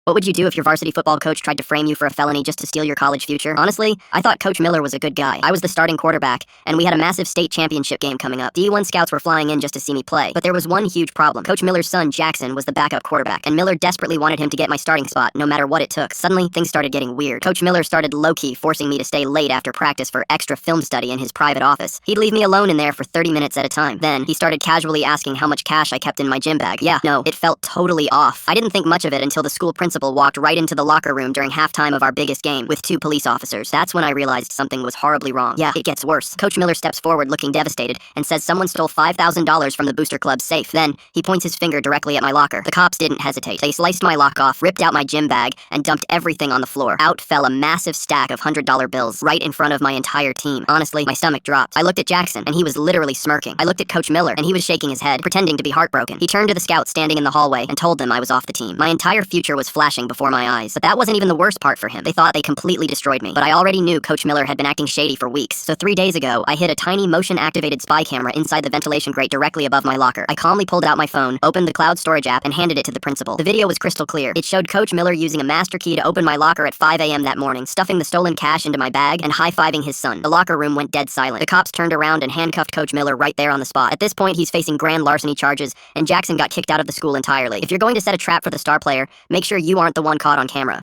What would you do if your varsity football coach tried to frame you for a felony just to steal your college future? Honestly, I thought Coach Miller was a good guy. I was the starting quarterback, and we had a massive state championship game coming up. D1 scouts were flying in just to see me play, but there was one huge problem. Coach Miller's son, Jackson, was the backup quarterback, and Miller desperately wanted him to get my starting spot, no matter what it took. Suddenly, things started getting weird. Coach Miller started low-key forcing me to stay late after practice for extra film study in his private office. He'd leave me alone in there for 30 minutes at a time. Then, he started casually asking how much cash I kept in my gym bag. Yeah, no, it felt totally off. I didn't think much of it until the school principal walked right into the locker room during halftime of our biggest game with 2 police officers. That's when I realized something was horribly wrong. Yeah, it gets worse. Coach Miller steps forward looking devastated and says someone stole $5,000 from the Booster Club's safe. Then, he points his finger directly at my locker. The cops didn't hesitate. They sliced my lock off, ripped out my gym bag, and dumped everything on the floor. Out fell a massive stack of $100 bills right in front of my entire team. Honestly, my stomach dropped. I looked at Jackson, and he was literally smirking. I looked at Coach Miller, and he was shaking his head, pretending to be heartbroken. He turned to the scouts standing in the hallway and told them I was off the team. My entire future was flashing before my eyes, but that wasn't even the worst part for him. They thought they completely destroyed me, but I already knew Coach Miller had been acting shady for weeks. So 3 days ago, I hid a tiny motion-activated spy camera inside the ventilation grate directly above my locker. I calmly pulled out my phone, opened the cloud storage app, and handed it to the principal. The video was crystal clear. It showed Coach Miller using a master key to open my locker at 5 a.m. that morning, stuffing the stolen cash into my bag, and high-fiving his son. The locker room went dead silent. The cops turned around and handcuffed Coach Miller right there on the spot. At this point, he's facing grand larceny charges, and Jackson got kicked out of the school entirely. If you're going to set a trap for the star player, make sure you aren't the one caught on camera.